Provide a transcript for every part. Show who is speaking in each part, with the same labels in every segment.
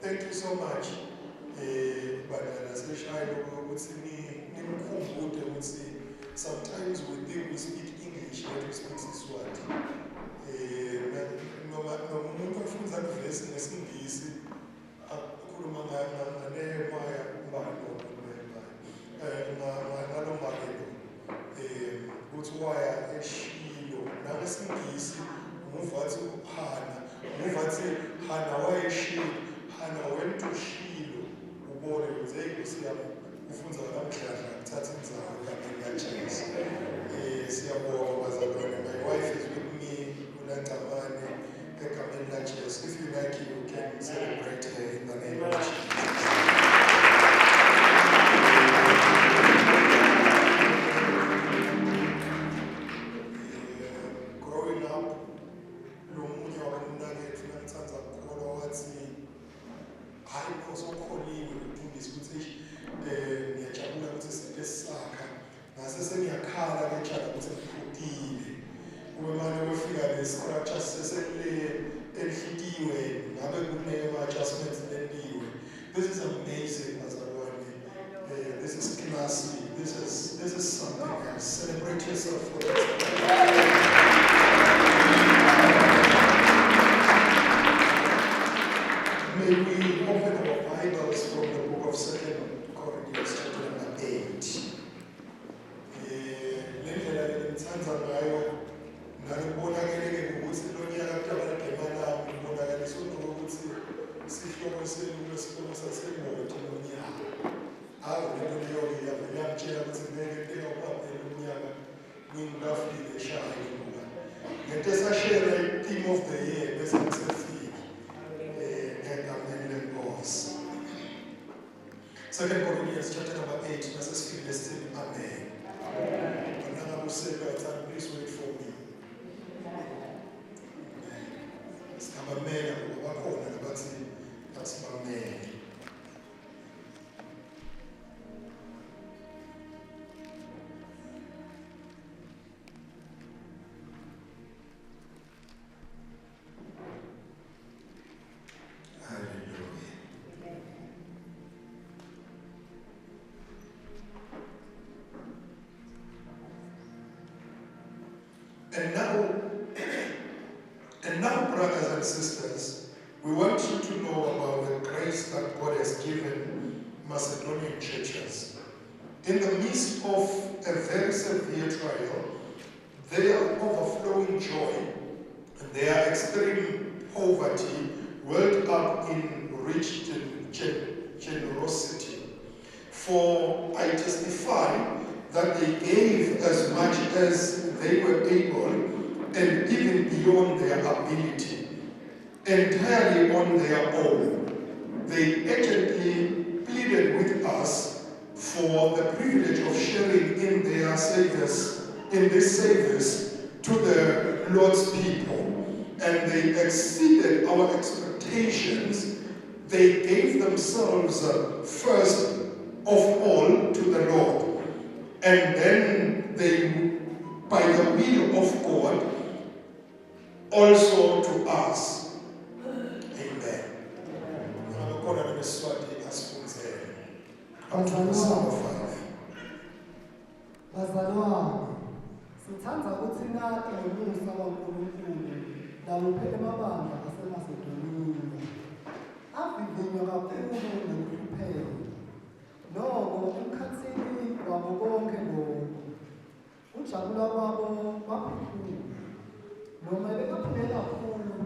Speaker 1: thank you so much. But sometimes we think we speak English, but we speak Siswati. Umuntu afunza kuvesi ngesingisi akhuluma nganemaya ngalomagelo ukuthi waya eShilo nangesingisi umuvathi uHana umuvathi Hana wayeShilo Hana went to Shilo ubone ukuthi inkosi yami ufunza kamdladla kuthatha indzawo egameni kaJesu. Siyabonga bazalwane. My wife is with me uNancamane egameni kaJesu. If you like, you can celebrate her in the name of Jesus. Growing up, lo munye wabamnakethu ngangithanda ukukholwa wathi hayi osokholiwe ukufundisa ukuthi ngiyajabula ukuthi siphe sakha ngase sengiyakhala ngejala ukuthi ngiphukile kube manje wefika le structure sesele elihitiwe ngabe kuneke ama adjustments lendiwe. This is amazing bazalwane. This is classy. This is something else. Celebrate yourself for this. May we open our Bibles from the book of 2 Corinthians chapter number 8. Lendlela ngithanda ngayo ngakubonakele ukuthi lo nyaka kuyabalagema nami ngibonakaliswa ukuthi sihloko senu lesikolo sasemoto lo nyaka. Lento leyo ngiyamtshela ukuthi ngeke ngekwaphela unyaka ngingafike eshaya ngoba ngento esashare i-theme of the year bese ngisefika. Second Corinthians chapter number 8, verses 15. Amen. And then I will say that, please wait for me. Amen. That's amen. And now, brothers and sisters, we want you to know about the grace that God has given Macedonian churches. In the midst of a very severe trial, their overflowing joy and their extreme poverty welled up in rich generosity. For I testify that they gave as much as they were able and even beyond their ability, entirely on their own. They urgently pleaded with us for the privilege of sharing in their service, in this service to the Lord's people, and they exceeded our expectations. They gave themselves first of all to the Lord, and then they, by the will of God, also to us. Amen.
Speaker 2: Bazalwane, sithanda ukuthi nakhe ngomusa kaNkulunkulu laluphele amabandla aseMasedoniya. Avivinywa kakhulu nokuhlupheka. Noko emkhathini wabo konke lokhu, ujabula kwabo baphuthuma. Noma bekaphile kakhulu,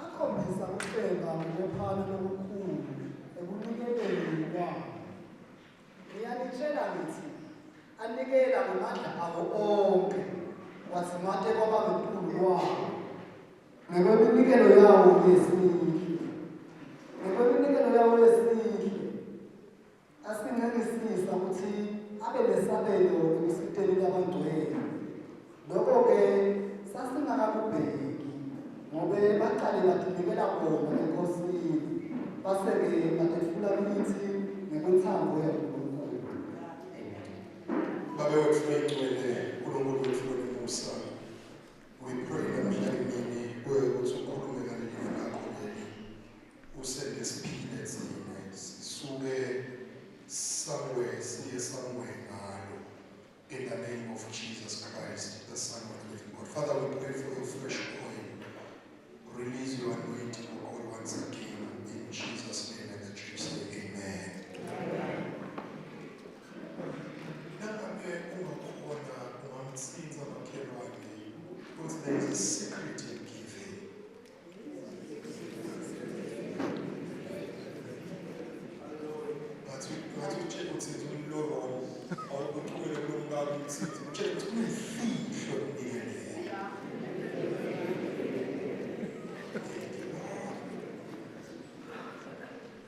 Speaker 2: akhombisa ukuqhela ngokuphana lokukhulu ekunikeleni kwabo. Ngiyalitshela ngithi anikela ngamandla abo onke wathi mate kwaba lukhulu wabo. Ngokweminikelo yawo yesibili. Ngokweminikelo yawo yesibili asingenisisa ukuthi abe lesabelo ekusiteni labangcwele. Lokho-ke sasingakakubheki ngoba baqale badinikela kona enkosini base-ke badefula kithi ngemithambo yaNkulunkulu.
Speaker 1: Baba wethu engcwele, uNkulunkulu wethu onomusa, we pray namhlanje ukuthi ukhulume ngaleli lakho leli usende siphile mthetho umloro awukuthukele kulomkakho mthetho utshela ukuthi kuyifihlo ngiyeleyo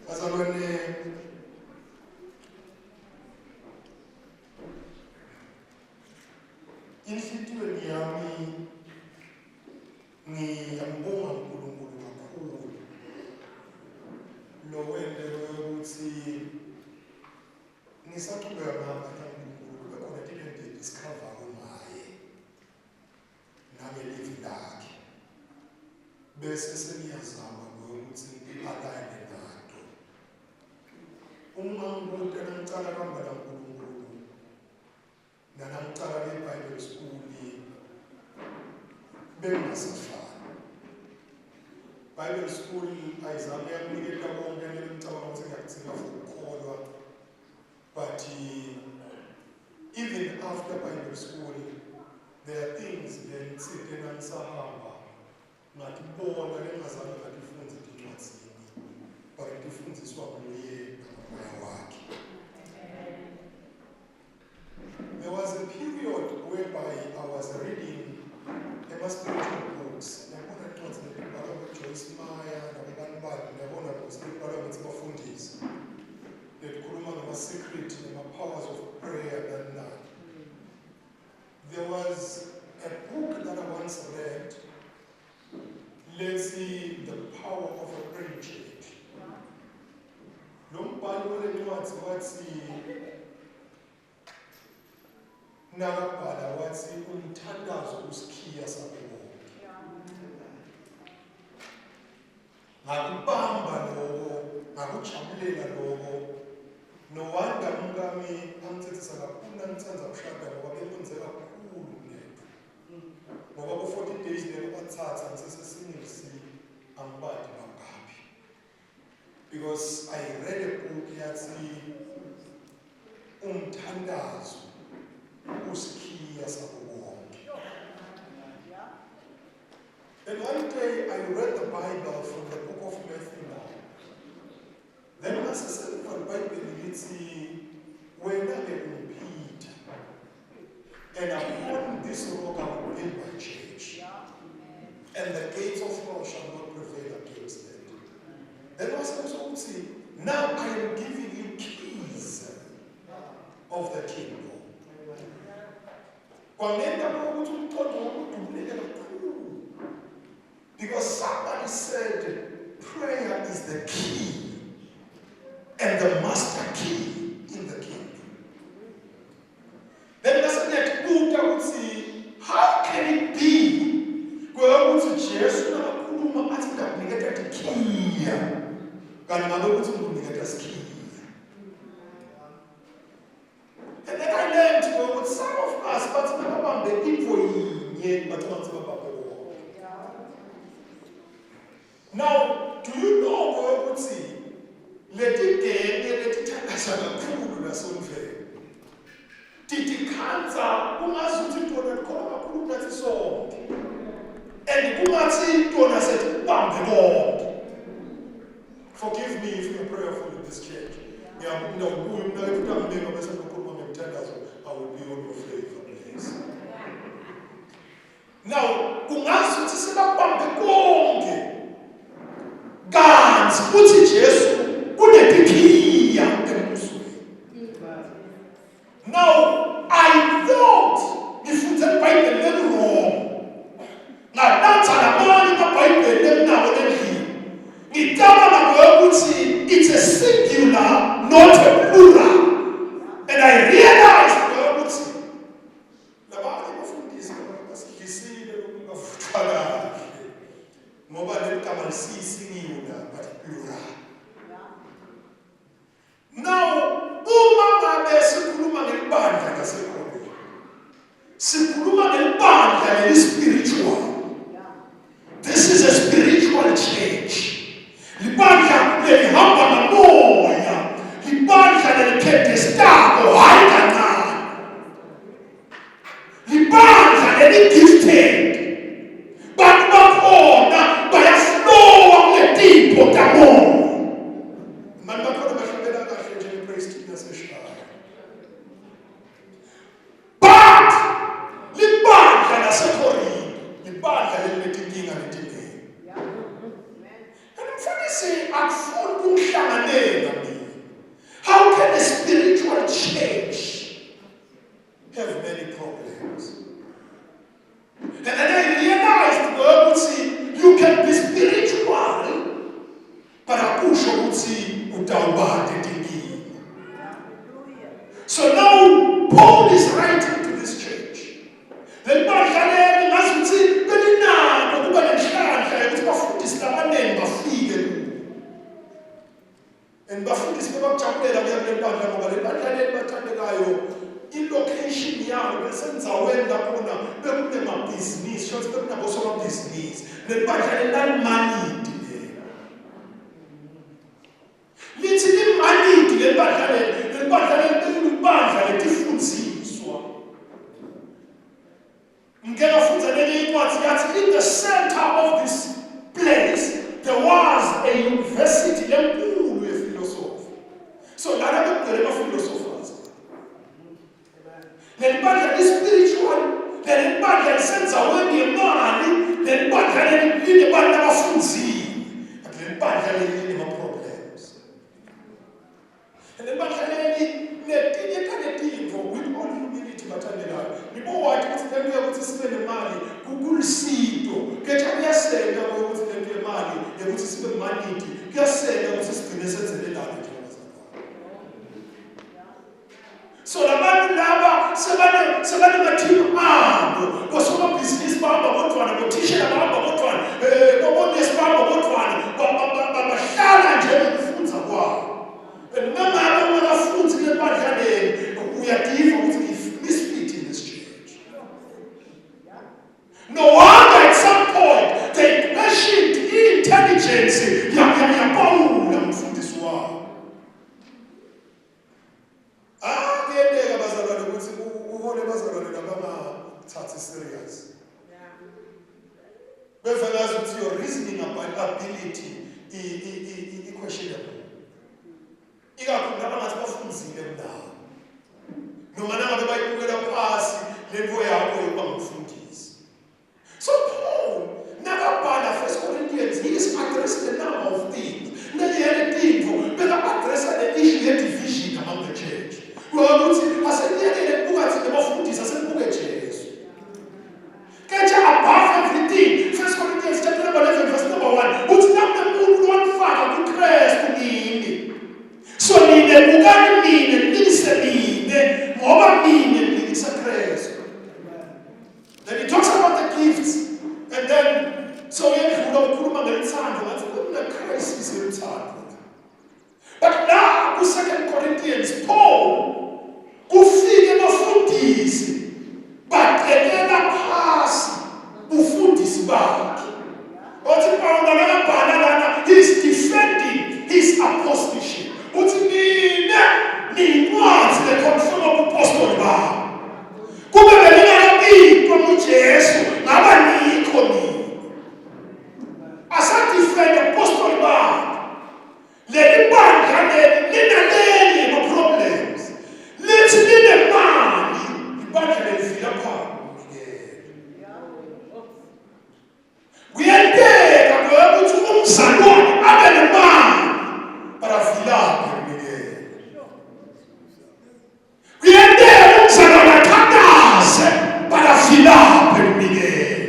Speaker 1: bazalwane inhlitiyweni yami ngiyambonga uNkulunkulu kakhulu lo wendele ukuthi ngisaqhubeka ngapha uNkulunkulu bekhona into discover ngaye nangelivi lakhe bese seniyazama ukuthi ngibalane nato uma ngibuka ngicala kangaka uNkulunkulu nangicala eBible school bengasafani Bible school ayizame yakunikela konke ngicabanga ukuthi ngiyakuthinga ukukholwa but even after Bible school there are things that sithe nangisahamba ngathi bona lengazange ngadifunde incwadi but ngifundiswa nguye ngomoya wakhe. There was a period whereby I was reading my spiritual books. Ngiyabona incwadi nebhala Joyce Meyer nabanye bani ngiyabona ngibhala ngitsibafundisi. Lekhuluma ngama-secret ngama-powers of prayer and that. There was a book that I once read. Let's see the power of a praying church. Lo mbhali walencwadi wathi nakabhala wathi umthandazo usikhiya sabona. Ngakubamba lokho, ngakujabulela lokho. No wonder umkami angithethisa kakhulu ngithanda ukushada ngoba bekwenzeka kakhulu letho. Ngoba ku 40 days leyo bathatha ngisesesingisi angibadi bangaphi. Because I read a book yathi umthandazo usikhiya sabonke. And one day I read the Bible from the book of Matthew now. Then I said, for the Bible, it's when I Peter. And upon this rock I will build my church. And the gates of hell shall not prevail against it. Then I said, now I am giving you keys of the kingdom. Because somebody said prayer is the key and the master key in the kingdom. Then that's that good I would say, how can it be? Well, to Jesus, the key. And then I learned with some of us, but the people but not now, do you know what would see? Let it take us a cool as unfair. Did the cancer, who has to do that call a cool that is all? And who has it done as it bam the Lord? Forgive me if you're prayerful in this church. Yeah, no, who if I'm being a message of I will be on your favor, please. Now, kungazi ukuthi sibabambe konke. Kanti uthi Jesu kunephiya embusweni. Now, I thought ngifunde iBhayibheli leli wrong. Ngadansa namanye amaBhayibheli emnawo endlini. Ngicabanga ukuthi it's a singular, not a plural. And I realized ukuthi labanye bafundisi basidlisile lokungavuthwa kahle. Ngoba leligama lisisingiwe but plural. Now, uma ngabe sikhuluma ngebandla Tawubade dingi. So now Paul is writing to this church. Le bandla ngazuthi belinako kuba nenhlanhla ukuthi bafundisi labanengi bafike and bafundisi bebakujabulela kuya kule bandla ngoba le bandla leli bathandekayo i-location yabo besendzaweni lakhona bekunemabhizinisi shothi bekunabosomabhizinisi le bandla lelimanidi lithi limanidi le bandla letifundiswa ngeke funza lenye incwadi yathi in the center of this place there was a university enkulu yephilosophy. So lana bekugcwele ama-philosophers. Leli bandla li-spiritual, leli bandla lisenzaweni yemali, leli bandla linebantu abafunzile, leli bandla linema-problems. Leli bandla netinye kanetinto with all humility bathandekayo. Nibowathi ukuthi lento yokuthi sibe nemali kulisito, kepha kuyasenga ukuthi lento yemali yokuthi sibe manidi, kuyasenga ukuthi sigcine senzelelana nje. So labantu laba sebane mathimu abo bosomabhizinisi bahamba bodwana bothishela bahamba bodwana bonesi bahamba bodwana bahlala nje bekufunza kwabo noma abangakafunzi kule bandla leli uyadiva ukuthi misfit in this church. No wonder at some point they questioned intelligence yaPaul umfundisi wabo. Ngeke abazalwane ukuthi uhole abazalwane labangathathi serious. Bevela ukuthi your reasoning ability i-questionable. Ikakhulu abangathi bafunzile mndawo. Noma nangabe bayibukela phasi levo yakho yokuba ngumfundisi. So Paul nakabhala 1 Corinthians he is addressing a number of things. Nale tinto beka-addressa the issue of division among the church. Ukuthi aseniyelele phakathi nabafundisi asebuke Jesu. Kecha above everything 1 Corinthians chapter 11 verse number 1 uthi nakumuntu wamfaka kuKristu nini. So nine bukani nine nilise nine ngoba nine nilise Kristu. Then he talks about the gifts and then so yedlula ukukhuluma ngelithando ngathi kuneChrist isithando. But now ku 2 Corinthians Paul ufike bafundisi baqekela phasi ufundisi bakhe. Othi Paul akabhala lana he's defending his apostleship. Uthi nincwazi le-confirm ubuapostoli babo. Kube beningakabikho muJesu ngaba nikho nini. Asadefend apostoli babo. Leli bandla linaleli ama-problems. Lithi linemali ibandla lelifika phambili. Kuyenteka ukuthi umzalwane abe nemali baravilaphi emnikelo. Kuyenteka umzalwane athandaze baravilaphi emnikelo.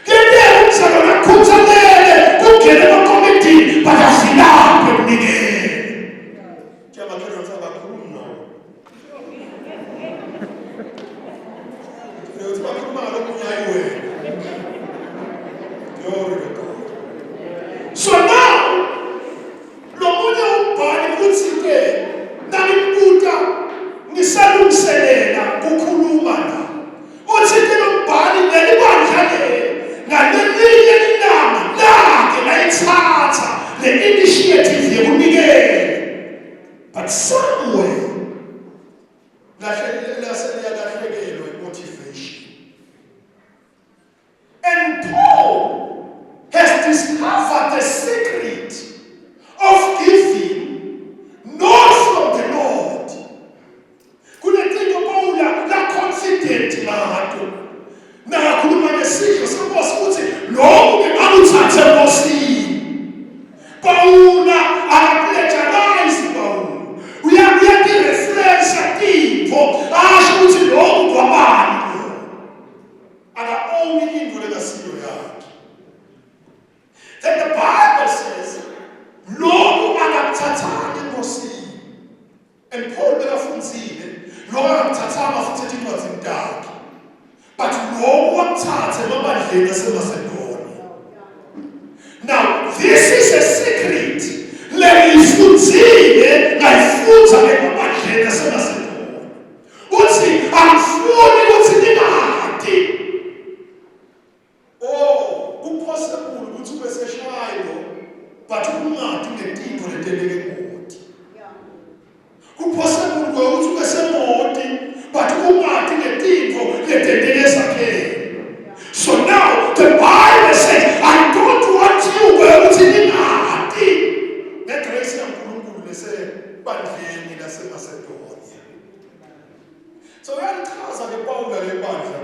Speaker 1: Kuyenteka umzalwane akhuthalele kungene emakomitini baravilaphi emnikelo. So now, lomunye umbhali uthi-ke nangimbuka ngisalungiselela kukhuluma la. Uthi-ke lo mbhali leli bandla leli ngalelinye ilanga lake layithatha le-initiative yokunikela. But somewhere laseyalahlekelwa motivation. And Paul has discovered the secret of giving not from the Lord. Kunetinto Paul la confident ngato. Nakakhuluma ngesihlo senkosi ukuthi lokhu ngingakuthathe enkosini. Paul akaplegarize Paul. Uyakuyakila And Paul bekafunzile lo akuthathanga futhi ethi incwadi zimdaka. But lo wakuthatha emabandleni aseMacedonia. Now this is a secret. Leyifunzile ngayifundza emabandleni aseMacedonia. Uthi angifuni ukuthi ningadi. Oh, kupossible ukuthi ube seshayilo but ungadi ngetinto leteleke kude. Kupossible ukuthi ube semoti but ungadi ngetinto leteleke ezakheni. So now the Bible says I don't want you ukuthi ningadi. Negrace yaNkulunkulu lesebandleni laseMacedonia. So uyalichaza ke Paul le bandla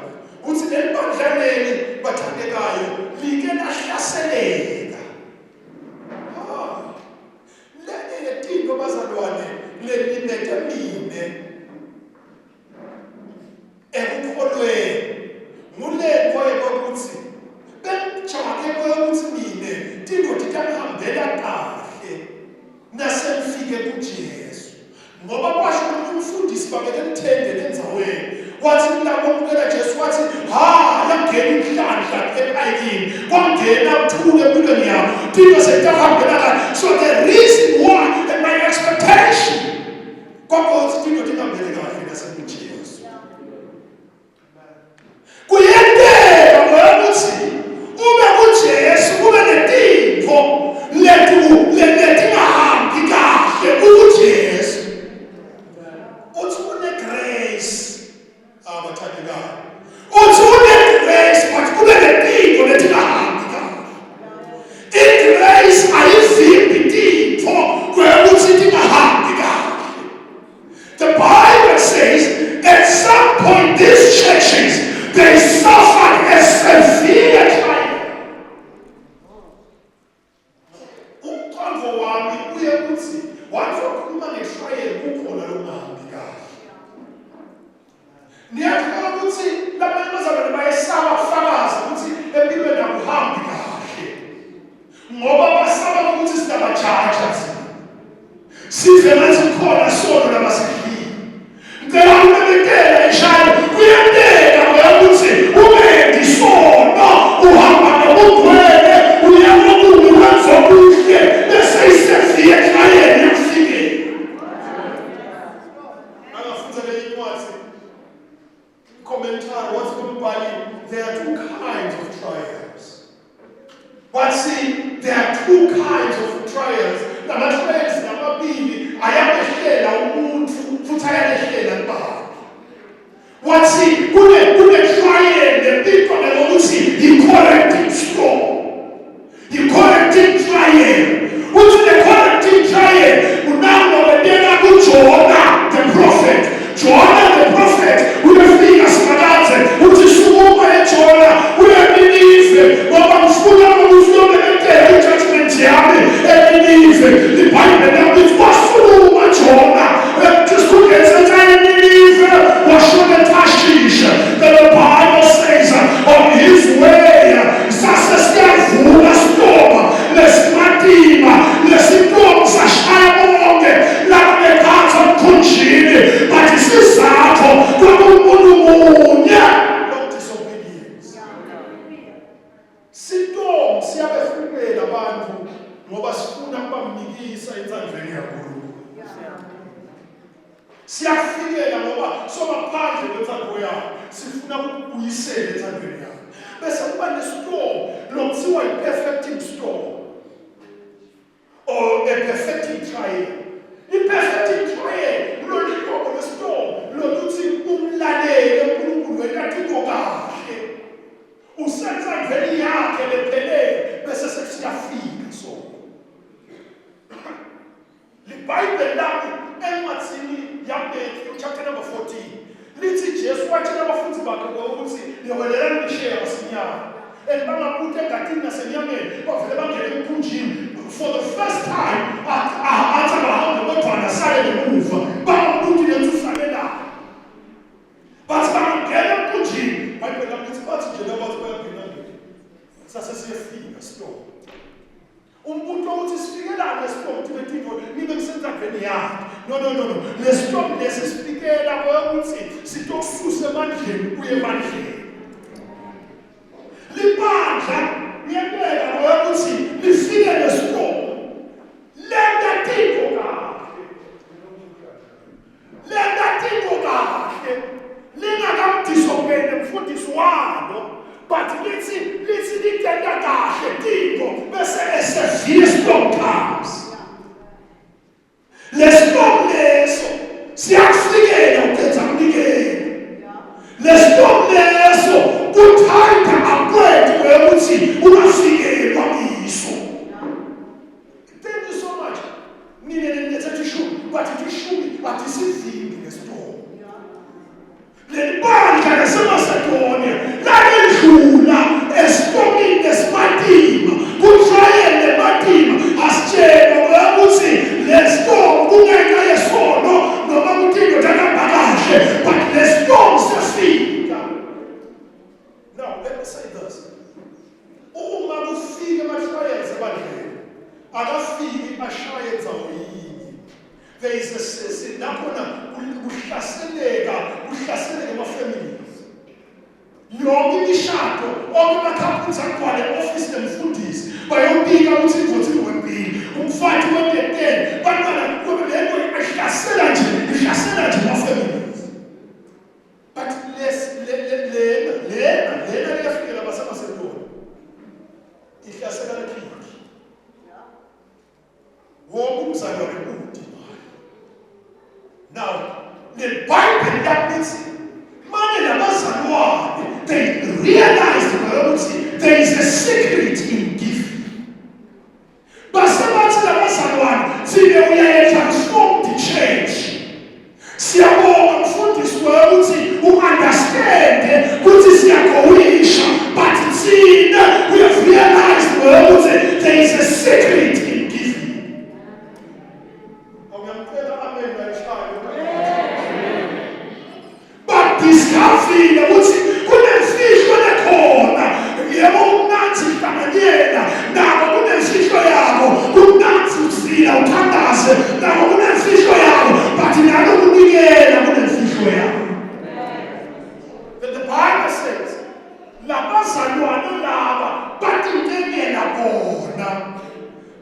Speaker 1: uthi le bandlaneni bathandekayo like lahlaseleka. Lene tinto bazalwane lelinete mine ekukholweni ngulento yokuthi benjake ukuthi mine tinto tikamhambela kahle nasemfike kuJesu ngoba kwasho umfundisi babeke mthende lendzaweni wathi nakwamukela Jesu wathi yangena inhlanhla ephayini kwangena uthule empilweni yami tinto zetahambela kahle. So the reason why and my expectation kwakuthi tinto tingahambele kahle naseMjesu kuyenteka ngokuthi ube kuJesu kube netinto letingahambi kahle kuJesu uthi une-grace abathandekayo uthi une-grace but kube netinto letingahambi kahle. I-grace ayivimbi tinto kwekuthi tingahambi kahle. The Bible says at some point these churches they suffered a severe trial. Umqondo wami uye kuthi wazokhuluma nge-trial kukhona longahambi kahle. Niyathola ukuthi labanye bazalwane bayesaba ukufakaza ukuthi empilweni akuhambi kahle ngoba basaba ukuthi sinabajaja sive ngathi khona sona labasidlile. Ngicela ukubekela eshaya kuyenteka ngokuthi ube ndisono uhamba nobugwele uyakubuka wenza kuhle bese isefike ekhayeni yakufike. Angafunza le incwadi commentary what's umbhali there are two kinds of trials. But see, there are two kinds of trials. Lama-trials namabili ayabehlela umuntu futhi ayalehlela kubaba. Wathi kune-trial lebitwa ngokuthi yi-correcting storm. Yi-correcting trial. Uthi the correcting trial unangobeteka kuJona the prophet. Jonah the prophet uyefika simakadze uthi sukuma eJona uyeNinive ngoba ngifuna ukuthi uyobekela i-judgment yami eNinive. IBhayibheli lithi wasukuma Jona kusukela eNinive washona eTarshish. The Bible says on his way sase siyavuka storm lesimatima lesitomu sashaya bonke lapho ekhatha emkhunjini but isizathu kwakumuntu munye no disobedience. Sitomu siyabefikela abantu ngoba sifuna ukubamnikisa entsandleni yaNkulunkulu. Siyafikela ngoba somaphandle kwenzando yakhe sifuna ukubuyisela entsandleni yakhe. Bese kuba nestorm lokuthiwa i-perfecting storm or a perfecting trial. I-perfecting trial lolu hlobo lwestorm lokuthi umlalele uNkulunkulu wekathiko kahle usenza imveli yakhe lephelele bese sekuyafika so. LiBhayibheli lami encwadini yaMathewu chapter number 14 lithi Jesu watshela abafundi bakhe ukuthi yewelelani ngisheya masinyane bangaphuthi egadini nasenyameni bavele bangene emkhunjini for the first time athi abahambe kodwana sale ngemuva bangaphuthi lethuhlale lapho bathi bangena emkhunjini iBhayibheli lami lithi bathi nje labathi bayangena sasesiyefika stop umuntu ukuthi sifikelane stop nibe nisenza veni yakhe
Speaker 3: No. Le storm lesisifikela ukuthi sitokususa emandleni uye emandleni. Libandla ngiyabeka ukuthi lifike nestorm. Lenda tiko kahle. Lingakamdisobeyile mfundisi walo. But lithi litenda kahle tiko bese esevile storm comes. Lestorm leso siyakufikela ukhetha kunikela. Lestorm leso kuthanda akwethu ukuthi ungafikelwa kiso. Thank you so much. Mina nginethe ishumi but ishumi atisivimbi lestorm. Lebandla leseMacedonia lalidlula estormini lesimatima kujwayele matima asitshela ukuthi lestorm kungenxa yesono noma kuthini takahamba kahle but lestorm siyafika. Now let me say this. Uma kufika amashayeli ebandleni akafiki ashayeli zawuyini. There is a nakhona kuhlaseleka ama-families. Yonke imishado okumakhaphuza khona e-office nemfundisi bayobika ukuthi ivothi wempilo umfathi wendetene bantwana lento ihlasela nje ama-families. But lena liyafikela basemasedoni ihlasela lephiki wonke umzalwane uthi. Now, the Bible that means they realized there is a secret in giving. But somebody we are transformed the church. For this world who understand what is their cohesion, but we have realized there is a secret in giving. Discovery ukuthi kunemfihlo lekhona yebo umnathi hlanganyela nabo kunemfihlo yabo kumnathi usila uthandaze nabo kunemfihlo yabo but nalo kunikela kunemfihlo yabo. The Bible says labazalwane laba batinekela bona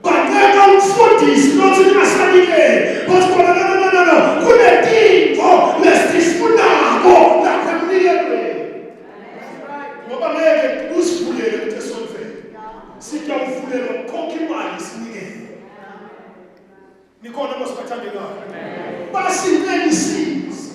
Speaker 3: bateka umfundisi nothi asanikele but no kunetinto lesisifunako lapha emnikelweni. Ngoba ngeke usivulele ukuthi esonfeni siyawuvulela ukukhokha imali sinikele. Nikhona mosiphathandekayo basinenisiza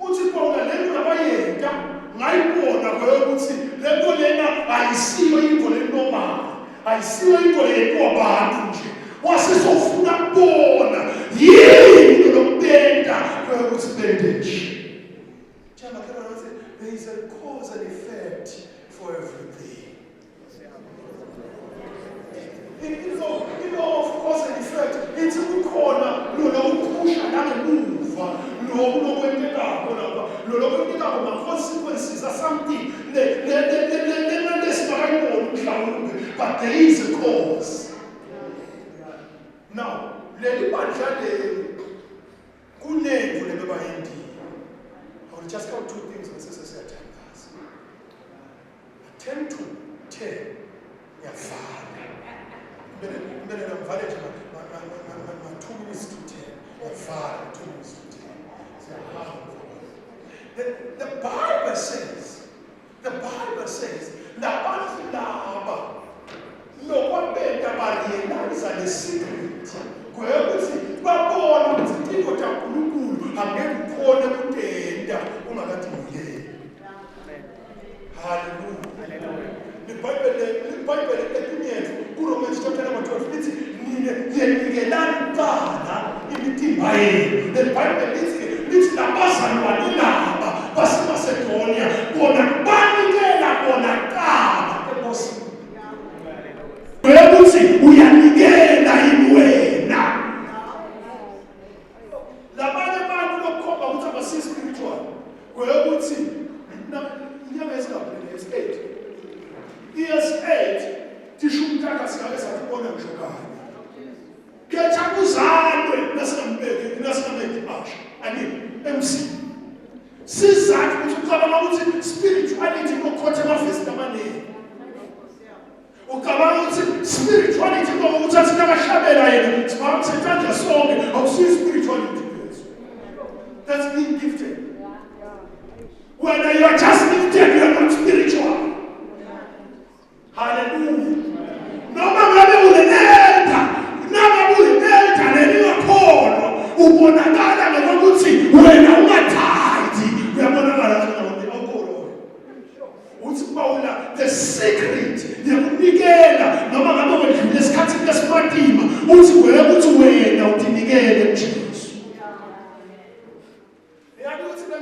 Speaker 3: uthi bona lento abayenda ngayibona ukuthi lento lena ayisiyo into lenormal ayisiyo into leyabantu nje wasizofuna kubona yini lokubenda kwekuthi bende nje. There is a cause and effect for everything. Of cause and effect, it's kukhona lokuphusha nangemuva lokwentekayo lapha lokwentekayo ma-consequences are something lesingakayiboni mhlawumbe but there is a cause. Now leli bandla leli kunento lebebayendile. I will just count two things and say 10 to 10 yafana. Mbele namvale nje ma 2 minutes to 10 yafana 2 minutes to 10. The Bible says labantu laba lokwabenda barealize the secret kwekuthi babona ukuthi into kaNkulunkulu angeke ukhona kutenda ungakadingile. Hallelujah. The Bible ethi kuRomans chapter number 12 lithi nikelani kuqala imitimba yenu. The Bible lithi labazalwane laba baseMacedonia bona banikela bona kuqala enkosini. Kwekuthi uyanikela yini wena. Labanye abantu lokukhomba ukuthi abasi-spiritual kwekuthi inyanga esingaphelele yes8 tisho umntaka singake sakubona ngisho kanye. Ketha kuzalwe nasingambeki isizathu ukuthi ucabanga ukuthi spirituality ngokhotha amavesi amaningi. Ucabanga ukuthi spirituality ngokuthi athina akashabela yena sibamthethanja sonke akusiyo spirituality. That's being gifted. When you are just gifted, you are not spiritual. Hallelujah. Noma ngabe unelta, noma unelta nelingakholwa, ubonakala ngokuthi wena ungathandi, uyabonakala njengokholwa. Uthi Paula, the secret yakunikela noma ngabe wedlule esikhathini lesimatima, uthi wena utinikele kuJesu.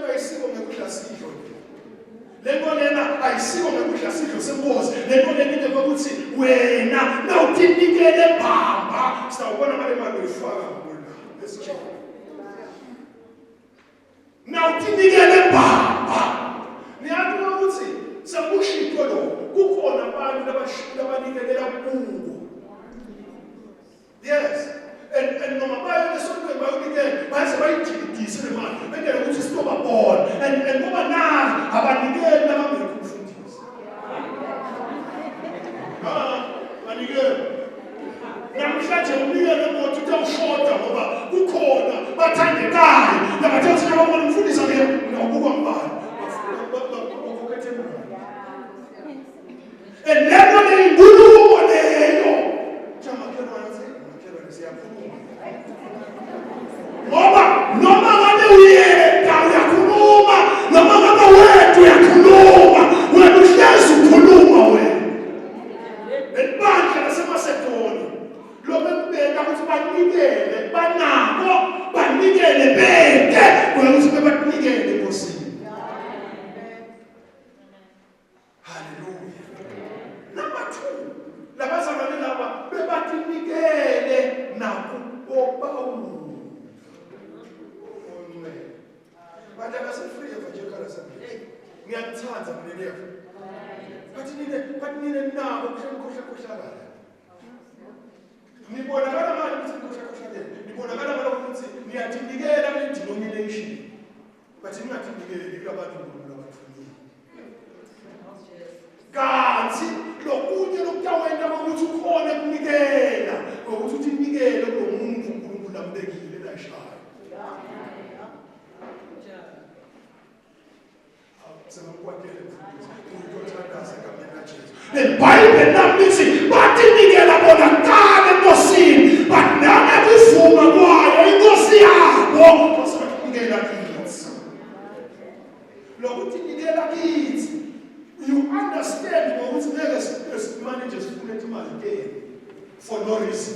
Speaker 3: Ayisiko ngekudla sidlo. Lento lena ayisiko ngekudla sidlo senkosi. Lento lena into ukuthi wena nawutinikele baba sawubona manje manje uyifaka ngona. Lesithe. Nawutinikele baba. Niyathola ukuthi sakushito lo kukhona abantu labanikelela kubo. Yes. And noma bayo lesontweni bayonikela base bayijikidise le mali bengeke ukuthi sitoba bona and ngoba nani abanikeli abangeke ukufundisa banikele namhlanje unikele ngoba utawushoda ngoba kukhona bathandekayo labathe ukuthi ababona umfundisa ke nokuba mbani and leyo leyinkulumo leyo noma ngabe uyeka uyakhuluma noma ngabe wethu uyakhuluma wena uhlezi ukhuluma wena lebandla laseMasedoni lokubeka ukuthi banikele banako banikele beke wena ukuthi bebanikele enkosini. Hallelujah. Number 2, labazalwane laba bebatinikele nakubo But I was free of a joker or something. We had tons of the But you need now, Kusha. We bought another man Kusha. We bought another man we are together in denomination. But you're not together, you about to me. God, see, look, you look down and never want to call them Miguel, or to Miguel, or Mungu, and Becky, and I shall. The Bible not missing, but didn't get about a God and go see, but now every form of why you go see how what's what you get like kids. Look, you get like kids. You understand what was never managers put into my game for no reason.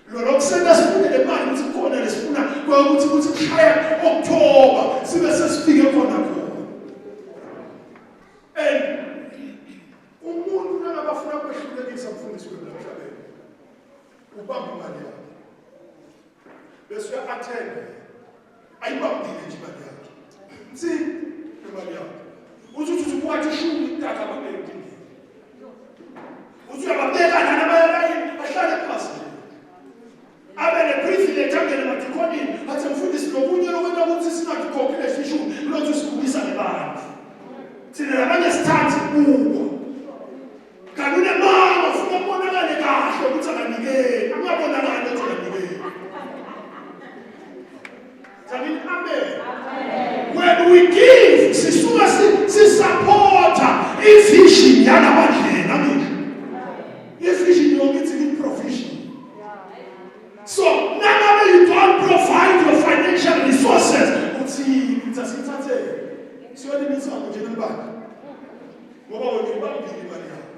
Speaker 3: Lord send us put the man to corner the spooner, go to higher October, see the speaker corner. Umuntu nangabafuna kwehlukanisa umfundisi wemhlabeni ubamba imali yakhe bese uyattend ayibambile nje imali yakhe mthi imali yakhe uthi ukwathi ishumi idatha ababekini uthi uyababeka nana bayalayini bahlale phansi abe ne privilege angene madikonini athi mfundisi lokunye lokwenda ukuthi singakhokhelesi ishumi lothi sikubisa nebantu thina labanye sithathe kubo kanune mama ufuna ukubonakala kahle ukuthi akanikeli angabonakala ukuthi akanikeli. Amen. When we give sisuka sisupporta ivision yalabandlela ngisho ivision yokuthi provision. So now you don't provide your financial resources uthi utasithathe siwele misango nje nembali ngoba wena ubambile imali yakho.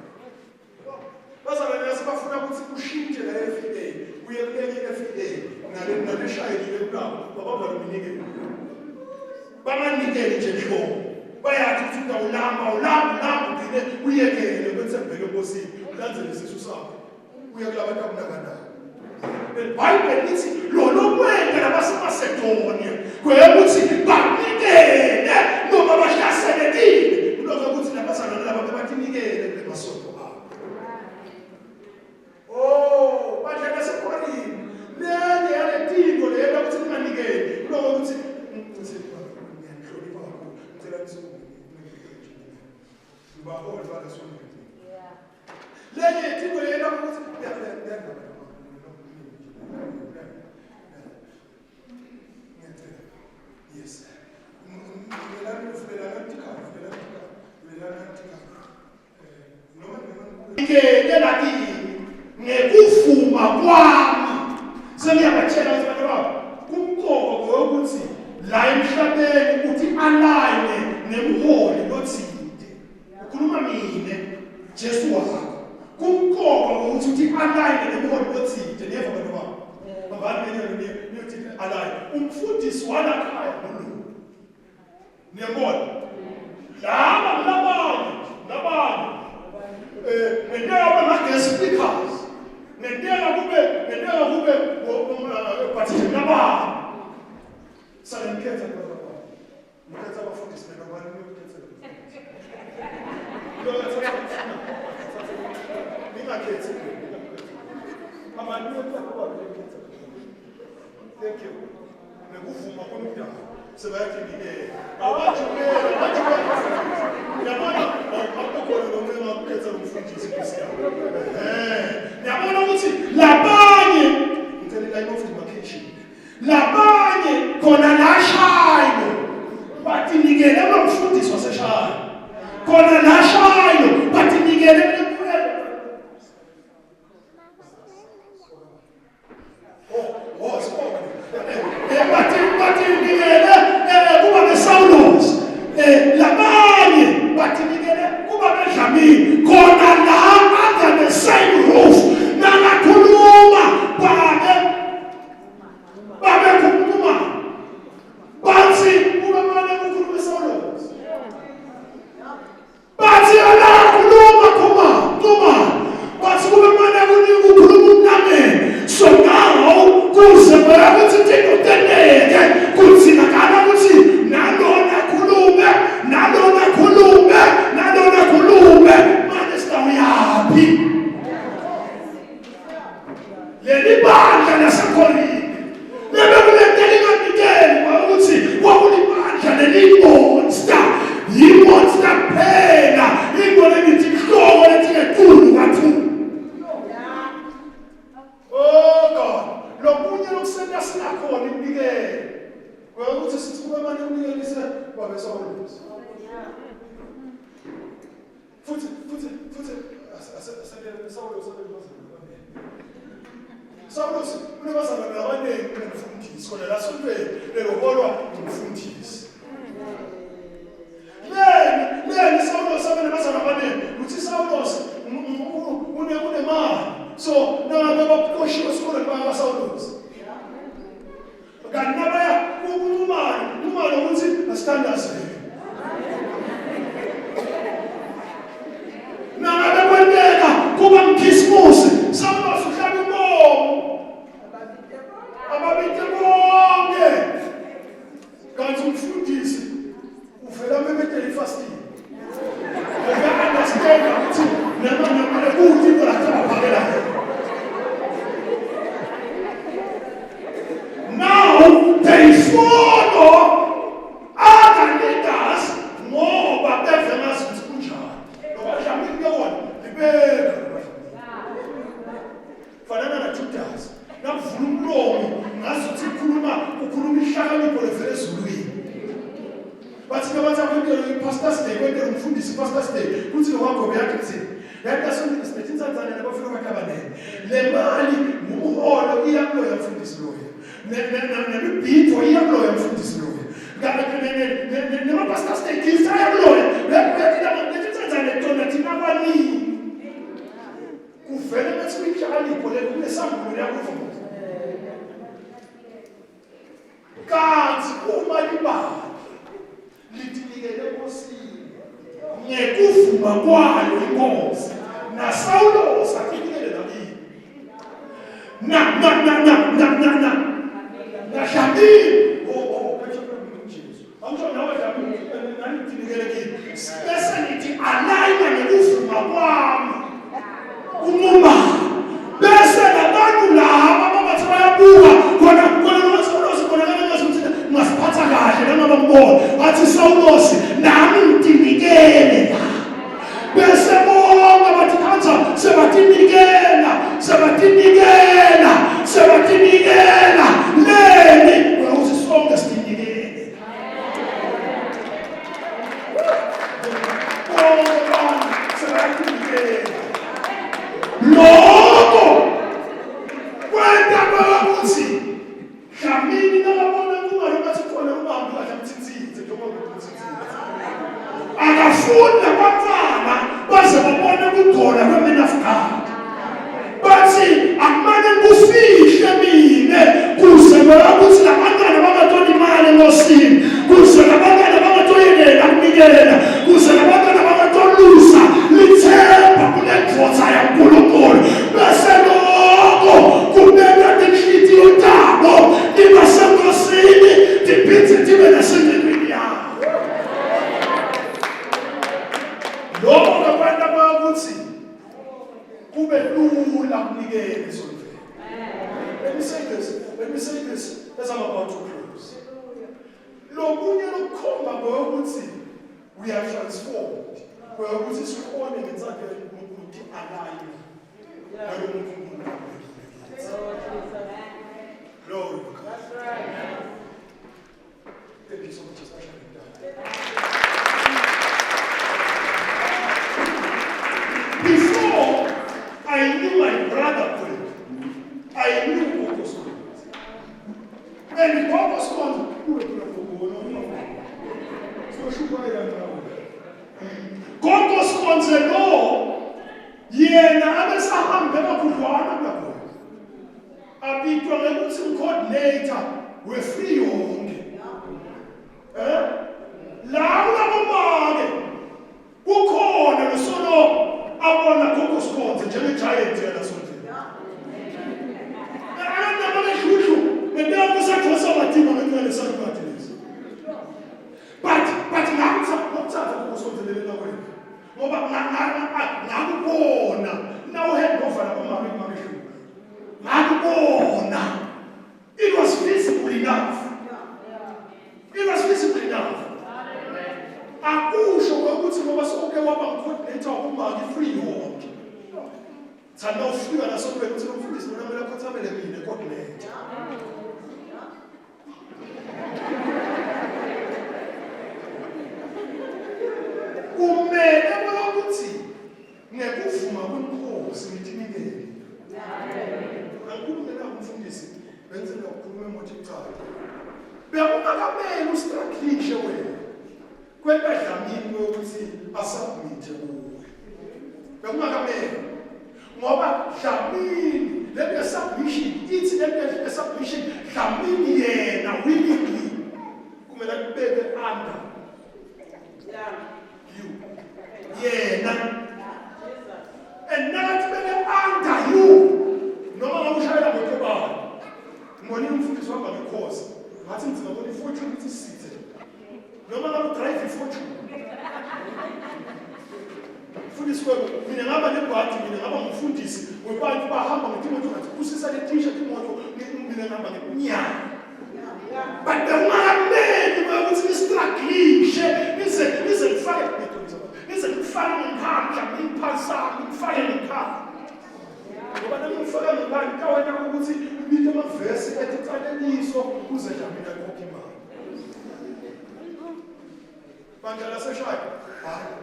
Speaker 3: Bazalwane asibafuna ukuthi kushintshe la FA uye kuleke FA nale shayini lekulabo baba banikele banikele nje qho bayathi ukuthi ulamba ugcine uyekele kwethembele enkosini ulandzele isisu sakho uye kulabantu abunakanayo. The Bible lithi lo kwenda labaseMasedoniya kwekuthi banikele noma bahlaselekile lokho ukuthi labazalwane laba bebatinikele kule masonto abo. Oh, badla naseKorinte lenye yale tiko lena ukuthi ninganikele lokho ukuthi ngiyanhlonipha ngibaholi balasonto lenye ithiko yena ukuthi yes ngekuvuma kwami sengiyabatshela ukuthi bantu babo kumqoka ukuthi la emhlabeni uthi alayne nemholi nothinte ukhuluma mina Jesu wakho kumqoka ukuthi uthi alayne nemholi nothinte niyeva bantu babo abantu niyothi alayne umfundisi walakhaya nolu niyabona labanye ngendaba ama-guest speakers ngendaba kube bathile nabani sale ngikhetha ngikhetha abafundisi nabani ngingakhethi abantu thank you nekuvuma konudala sebayathi ngike yabona akukhona nomema ukhetha umfundisi Christian yabona ukuthi labanye ngicela line of demarcation labanye khona la shayo bathi nikele abamfundisi waseshayo khona la shayo bathi nikele bathi nikele kuba beSaulos labanye bathi nikele kuba beDlamini khona la under the same roof nakakhuluma babe kukhuluma bathi kuba manje kukhuluma beSaulos bathi ala khuluma bathi kuba manje kukhuluma umnameni so now kuze bayakuthi tinotheneke kuthinakala ukuthi nalona khulume manje sitawuyaphi leli bandla laseKorinte lebekulentela inganikeli ukuthi kwakulibandla leli-monster yi-monster phela ingole lithi ihloko lethi ngequlu kathulu oh God lokunye lokusenta sinakhona inikele ukuthi sithi kube manje unikelise kwabeSaulos futhi Saulos unebazana nabanengi kunemfundisi khona la sontweni leloholwa umfundisi leni Saulos abanebazana abanengi uthi Saulos unemali so nangabe baphoshiwe esikoleni bakaSaulos kanti nabaya umali ukuthi asithandaze nangabe kwenteka kuba mkhisimusi Saulos uhlaba inkomo ababite bonke kanti umfundisi uvela memedela ifastini uya-understand ukuthi nemanyamane kuthi into lakuphakela now they follow other leaders ngoba bevengazi ukuthi kunjani nobadlamini kuyona libeka fanana naJudas nakuvula umlomo ngazi ukuthi ukhuluma ihlakanipho levele ezulwini bathi nabantu akwentelo i-Pastor's Day kwentelo umfundisi i-Pastor's Day kuthi nokwakhobe yakhe kuthini yakasondile sinethi insanzane nabafika bakabanene le mali umuholo iyakuloya mfundisi loya nemibhidvo iyakuloya mfundisi loya nema-Pastor's Day gifts ayakuloya lethi insanzane tona thina abaningi kuvele bethi kwihlakanipho kunesambulu yakuvuma kanti uma libala litinikele enkosini ngekuvuma kwayo inkosi naSaulos atinikele nakini naDlamini angisho nawe Dlamini nanitinikele kini bese nithi alayina ngekuvuma kwami umuma bese nabantu laba babathi bayabuka khona noSaulos khona kangazuthi ngasiphatha kahle noma bambona bathi Saulos nami ngitinikele la Dlamini nakabona kungalo bathi khona ubambi kahle amthithize njengoba umthithize. Akafunda abantwana baze babone kukhona kweminafukani. Bathi akumane kufihle mina kuze ukuthi labantwana bangathola imali enkosini, kuze labantwana bangathoyela akunikela, kuze labantwana bangatholusa lithemba kunedvoza yaNkulunkulu. Bese lokho kubeka tinhliziyo tabo tibasenkosini tiphinde tibe nasendleleni yabo. Lokho ngabantu abakuthi kube lula kunikela isondlo. Let me say this as I'm about to close. Lokunye lokukhomba ukuthi we are transformed. Ukuthi sikhona ngensakhe uNkulunkulu ukuthi align. Nalo uNkulunkulu. Glory. That's right. Thank you so much, especially before I knew my brother Philip, I knew Gogo Scones. And Gogo Scones, Gogo Scones lo yena abesahambe kakhudlwana kulapho. Abitwa ngokuthi coordinator we-free yonke. La kulabomake kukhona losono abona Gogo Scones njenge-giant yena sonke. But ngakuthatha ukusondelela kwenu ngoba ngakubona now head over labomama eMameshulu ngakubona it was visible enough. Akusho ukuthi ngoba soke waba coordinator kumama free yonke thanda ufika la soke ukuthi umfundisi noma la khothamele mina coordinator. Kumele ukuthi ngekuvuma kwenkosi ngithinikele. Akukhulumela umfundisi benzela ukukhuluma emothi icala. Bekungakamele ustrategy wena. Kwenta Dlamini ukuthi asubmit kuwe. Bekungakamele. Ngoba Dlamini le submission ithi le submission Dlamini yena willingly kumele kubeke under. You. Yena. And not beke under you. Noma ngakushayela ngokubani. Ngoni umfundisi waba ngekhosi. Ngathi ngizama ukuthi fortune ithi sithe. Noma ngakudrive ifortune. Mfundisi wena mina ngaba nebhadi mina ngaba ngumfundisi webantu bahamba ngeTimoto ngathi kusisa le t-shirt imoto mina ngaba ngeminyaka. But bekungakameli ukuthi nistruggle nize kufake nize kufake ngikhandla ngiphasana ngifake ngikhandla. Ngoba nami ngifake ngikhandla kawena ukuthi ubike amavesi ethi qaleliso kuze Dlamini akhokhe imali. Bandla laseshaya hayi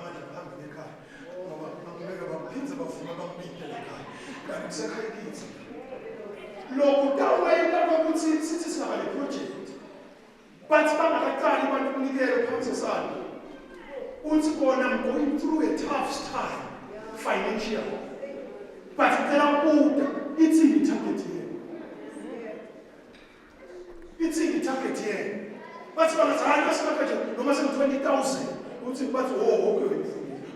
Speaker 3: manje ngihamba ekhaya ngoba ngeke baphindze bafuna bambike ekhaya kanti kusekhayikitsi lokhu tawena ukuthi sithi singaba le project but bangakaqali abantu kunikele phansi sana uthi bona I'm going through a tough time financial but ngicela ukubuka ithini target yenu bathi bangathanda asibakaje noma se20,000 uthi bathi okay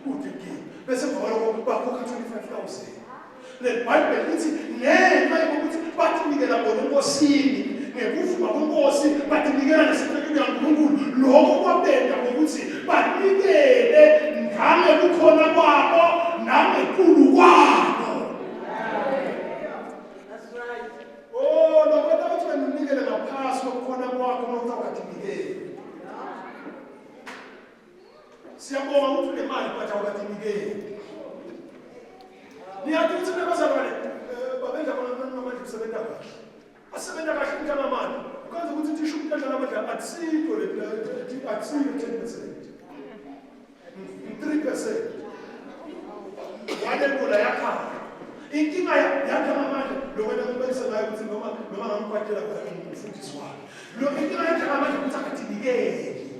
Speaker 3: udiki bese ngalo bakhokha 25,000 le Bible ithi ngenxa yokuthi batinikela bona enkosini ngekuvuma kwenkosi batinikela nesiphelweni kaNkulunkulu lokho kwabenda ngokuthi banikele ngame kukhona kwabo nangekulu kwabo. That's right. Oh lokho bathi banikele ngaphasi kokukhona kwakho noma ukatinikele. Siyabonga ukuthi le mali bathi awukatinikele. Niyathi ukuthi nebazalwane babenza abantwana manje kusebenza kahle. Asebenza kahle umntana manje. Ukwenza ukuthi tisho umntana manje atsiko le atsiko 10%. 3%. Wale kula yakha. Inkinga yakha manje lo wena ubekise ngayo ukuthi noma watshela umfundisi wakhe lo inkinga yakhe ngamanje ukuthi akadinikeli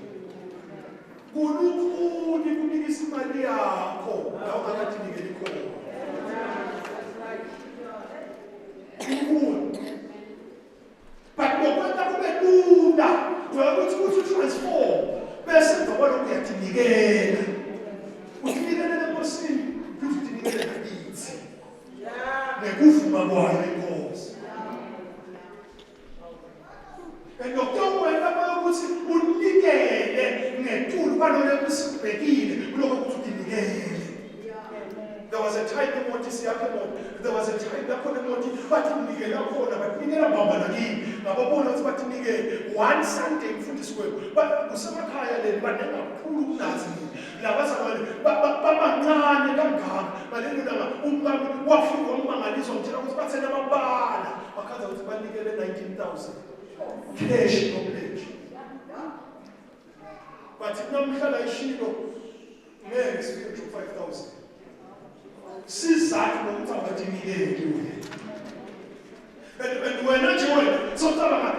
Speaker 3: kulukhuni kunikisa imali yakho la ungakadinikeli khona but ngokwenta kube lula uyakuthi transform bese emva kwalokho uyadinikela udinikele enkosini futhi udinikele nakithi nekuvuma kwayo inkosi Nokuthokwena ukuthi unikele ngetulu banole kusibhekile kuloko ukuthi udinikele. There was a time emoji siyakho. There was a time lapho emoji bathi unikele khona bakunikela bamba nakini. Ngababona ukuthi bathi unikele one Sunday mfundisi kwethu. Kusemakhaya le banenga kakhulu kunazi. Labazalwane babancane kangaka. Balelo langa umkami wafika ummangaliso ngitshela ukuthi bathena amabala. Bakhaza ukuthi banikele 19,000. Cash no pledge. But namhlala ishilo ngeke sifike 5,000. Sizathu nokuthi abadinikele. And wena nje wena sotaba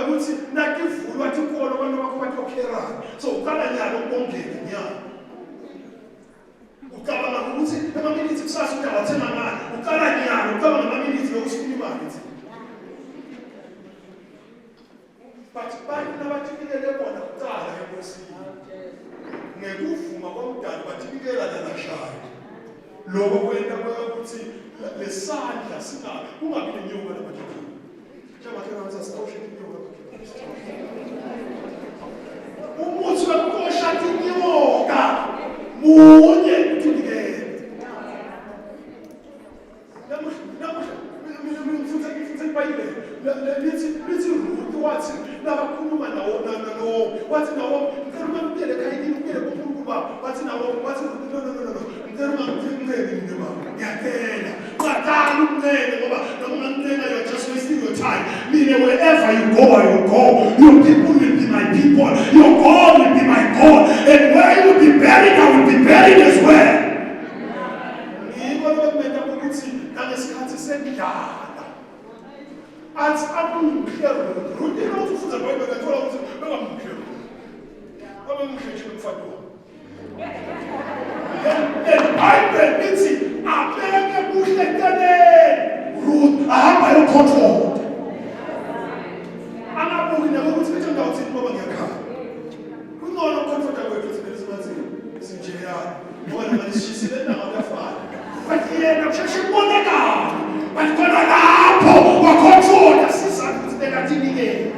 Speaker 3: ukuthi nakivulwa tikolo abantu bakho batokherana. So ukala nyalo ukongena nyalo. Ukabanga ukuthi amaminithi kusasa uyabathenga ngani. Ukala nyalo ukabanga amaminithi lokusifuna imali. But bantu nabathikele bona kuqala enkosini ngekuvuma kwamdali bathikela lalashaya lokho kwenta ukuthi lesandla singabe kungabi nenyuka labathikile njengoba kenza sitoshe inyuka umuthi wekosha inyuka munye uthikele namuhla mfutha iBhayibheli lithi wathi nabakhuluma nawo wathi nawo ngicela ubuyele ekhayeni ubuyele kuNkulunkulu baba wathi nawo wathi no ngicela ungangiceli baba ngiyacela qala umncele ngoba noma ungancela you're just wasting your time mina wherever you go I will go your people will be my people your God will be my God and where you will be buried I will be buried as well ngikho lokumenta ukuthi nangesikhathi sendlala As amuhle ruthi no ufuza Bible ngathola ukuthi bengamuhle. Abamuhle nje umfana. Bible ithi abeke kuhle kanene. Ruth ahamba yocontrol. Anabuki nakuthi bethe ngawuthi baba ngiyakhala. Kungona ucontrol kwethu sibezimathini. Sinjeyana. Ngoba ngishisile nangafana. Bathi yena usheshe kubonakala. Bathi khona lapho wacontrol sizathu ukuthi bekathikele.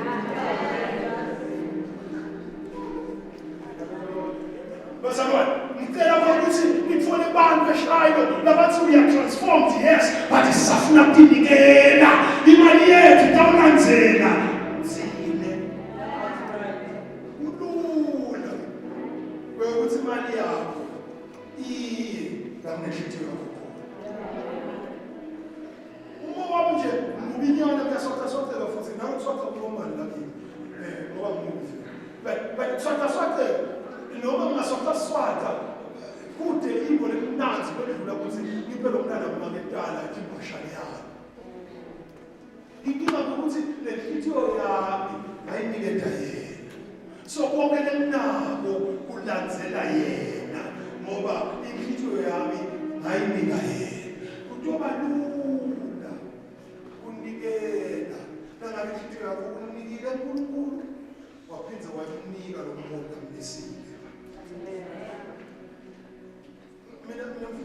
Speaker 3: Bazalwane, ngicela ukuthi ngifone abantu beshayo labathi we are transformed yes but isafuna ukudinikela imali yethu tawulandzela sine ulula ukuthi imali yakho iye ngamehliziyo yakho uma nje ubinyana kuyasokha futhi nawe usokha kulomali lakini ngoba ngimuvi but sokha noma ngasokha swata kude ingo lemnanzi kwedlula ukuthi ngibe lo mntana ngakudala imbashane yakhe inkinga ukuthi le nhliziyo yami ayiniketa yena so konke lenginako kulandzela yena ngoba inhliziyo yami ayinika yena